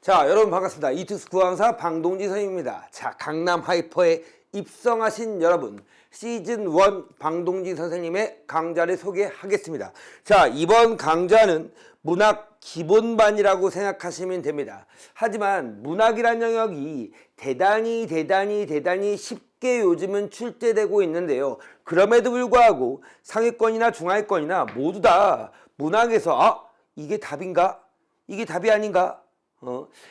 자, 여러분 반갑습니다. 이투스쿨 강사 방동진 선생님입니다. 자, 강남 하이퍼에 입성하신 여러분, 시즌 1 방동진 선생님의 강좌를 소개하겠습니다. 자, 이번 강좌는 문학 기본반이라고 생각하시면 됩니다. 하지만 문학이란 영역이 대단히 쉽게 요즘은 출제되고 있는데요. 그럼에도 불구하고 상위권이나 중하위권이나 모두 다 문학에서 이게 답인가? 이게 답이 아닌가?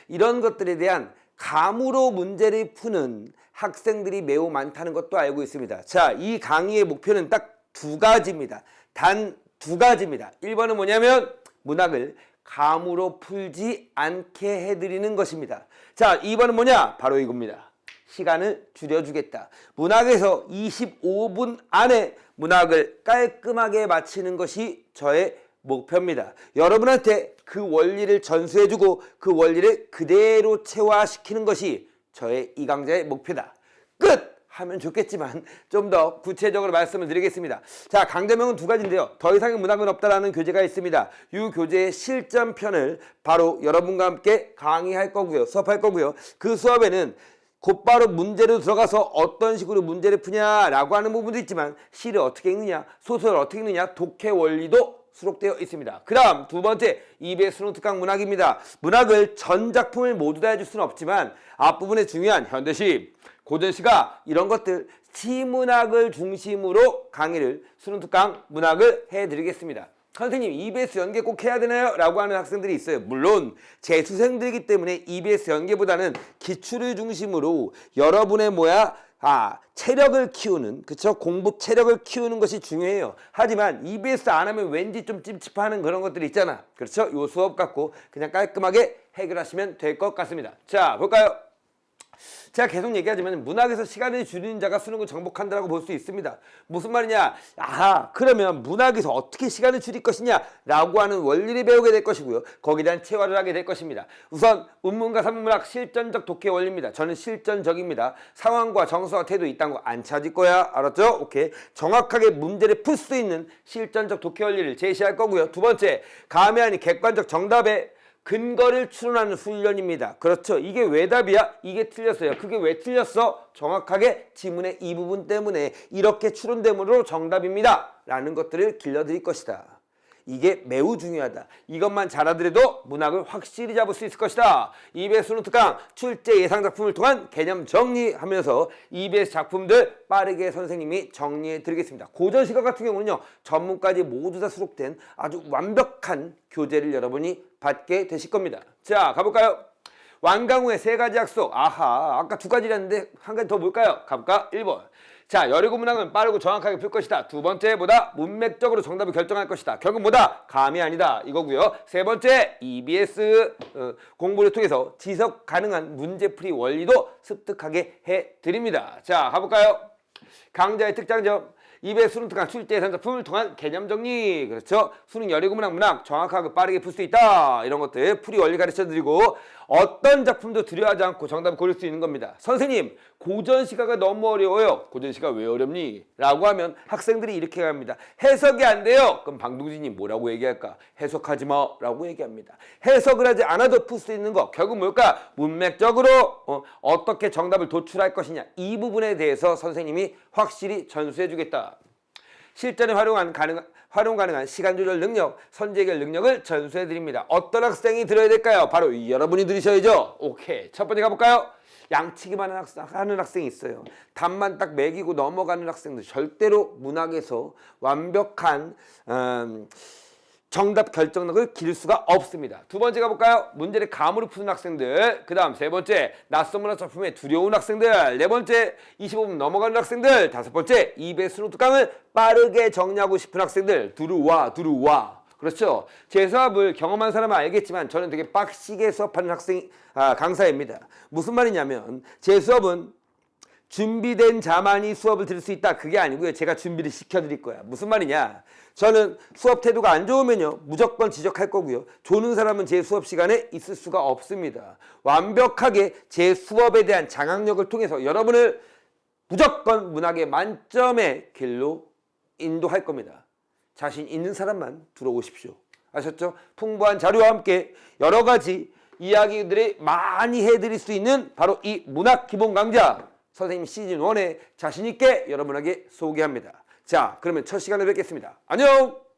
이런 것들에 대한 감으로 문제를 푸는 학생들이 매우 많다는 것도 알고 있습니다. 자, 이 강의의 목표는 딱 두 가지입니다. 단 두 가지입니다. 1번은 뭐냐면 문학을 감으로 풀지 않게 해드리는 것입니다. 자, 2번은 뭐냐? 바로 이겁니다. 시간을 줄여주겠다. 문학에서 25분 안에 문학을 깔끔하게 마치는 것이 저의 목표입니다. 여러분한테 그 원리를 전수해주고 그 원리를 그대로 체화시키는 것이 저의 이 강좌의 목표다. 끝! 하면 좋겠지만 좀 더 구체적으로 말씀을 드리겠습니다. 자, 강좌명은 두 가지인데요. 더 이상의 문학은 없다라는 교재가 있습니다. 이 교재의 실전편을 바로 여러분과 함께 강의할 거고요. 수업할 거고요. 그 수업에는 곧바로 문제로 들어가서 어떤 식으로 문제를 푸냐라고 하는 부분도 있지만 시를 어떻게 읽느냐, 소설을 어떻게 읽느냐, 독해 원리도 수록되어 있습니다. 그 다음 두 번째, EBS 수능 특강 문학입니다. 문학을 전 작품을 모두 다 해줄 수는 없지만 앞부분에 중요한 현대시, 고전시가 이런 것들 시문학을 중심으로 강의를 수능 특강 문학을 해드리겠습니다. 선생님, EBS 연계 꼭 해야 되나요? 라고 하는 학생들이 있어요. 물론 재수생들이기 때문에 EBS 연계보다는 기출을 중심으로 여러분의 체력을 키우는, 그쵸? 공부 체력을 키우는 것이 중요해요. 하지만 EBS 안 하면 왠지 좀 찝찝하는 그런 것들이 있잖아. 그렇죠? 요 수업 갖고 그냥 깔끔하게 해결하시면 될 것 같습니다. 자, 볼까요? 제가 계속 얘기하지만 문학에서 시간을 줄이는 자가 수능을 정복한다고 볼 수 있습니다. 무슨 말이냐? 그러면 문학에서 어떻게 시간을 줄일 것이냐? 라고 하는 원리를 배우게 될 것이고요. 거기에 대한 체화를 하게 될 것입니다. 우선 운문과 산문문학 실전적 독해 원리입니다. 저는 실전적입니다. 상황과 정서와 태도 이딴 거 안 찾을 거야. 알았죠? 오케이. 정확하게 문제를 풀 수 있는 실전적 독해 원리를 제시할 거고요. 두 번째, 감이 아닌 객관적 정답에 근거를 추론하는 훈련입니다. 그렇죠. 이게 왜 답이야? 이게 틀렸어요. 그게 왜 틀렸어? 정확하게 지문의 이 부분 때문에 이렇게 추론됨으로 정답입니다. 라는 것들을 길러드릴 것이다. 이게 매우 중요하다. 이것만 잘하더라도 문학을 확실히 잡을 수 있을 것이다. EBS 수능 특강 출제 예상 작품을 통한 개념 정리하면서 EBS 작품들 빠르게 선생님이 정리해 드리겠습니다. 고전시가 같은 경우는요, 전문까지 모두 다 수록된 아주 완벽한 교재를 여러분이 받게 되실 겁니다. 자, 가볼까요? 완강우의 세 가지 약속. 아까 두 가지였는데 한 가지 더 볼까요? 가볼까? 1번. 자, 열의고 문항은 빠르고 정확하게 풀 것이다. 두 번째, 문맥적으로 정답을 결정할 것이다. 결국 감이 아니다. 이거고요. 세 번째, EBS 공부를 통해서 지속 가능한 문제풀이 원리도 습득하게 해드립니다. 자, 가볼까요? 강좌의 특장점. EBS 수능 특강 출제 예상 작품을 통한 개념 정리. 그렇죠? 수능 열의고 문학 정확하게 빠르게 풀 수 있다. 이런 것들 풀이 원리 가르쳐드리고 어떤 작품도 두려워하지 않고 정답을 고를 수 있는 겁니다. 선생님, 고전시가가 너무 어려워요. 고전시가 왜 어렵니? 라고 하면 학생들이 이렇게 합니다. 해석이 안 돼요. 그럼 방동진이 뭐라고 얘기할까? 해석하지 마 라고 얘기합니다. 해석을 하지 않아도 풀 수 있는 거 결국 뭘까? 문맥적으로 어떻게 정답을 도출할 것이냐, 이 부분에 대해서 선생님이 확실히 전수해 주겠다. 실전에 활용 가능한 시간 조절 능력, 선제 해결 능력을 전수해 드립니다. 어떤 학생이 들어야 될까요? 바로 여러분이 들으셔야죠. 오케이. 첫 번째 가볼까요? 양치기만 하는 학생이 있어요. 답만 딱 매기고 넘어가는 학생들. 절대로 문학에서 완벽한 정답 결정력을 기를 수가 없습니다. 두 번째 가볼까요? 문제를 감으로 푸는 학생들. 그 다음 세 번째, 낯선 문학 작품에 두려운 학생들. 네 번째, 25분 넘어가는 학생들. 다섯 번째, EBS 수능 특강을 빠르게 정리하고 싶은 학생들. 들어와. 그렇죠. 제 수업을 경험한 사람은 알겠지만 저는 되게 빡시게 수업하는 강사입니다. 무슨 말이냐면 제 수업은 준비된 자만이 수업을 들을 수 있다. 그게 아니고요. 제가 준비를 시켜드릴 거야. 무슨 말이냐. 저는 수업 태도가 안 좋으면요, 무조건 지적할 거고요. 조는 사람은 제 수업 시간에 있을 수가 없습니다. 완벽하게 제 수업에 대한 장악력을 통해서 여러분을 무조건 문학의 만점의 길로 인도할 겁니다. 자신 있는 사람만 들어오십시오. 아셨죠? 풍부한 자료와 함께 여러 가지 이야기들이 많이 해드릴 수 있는 바로 이 문학 기본 강좌 선생님 시즌 1에 자신 있게 여러분에게 소개합니다. 자, 그러면 첫 시간에 뵙겠습니다. 안녕!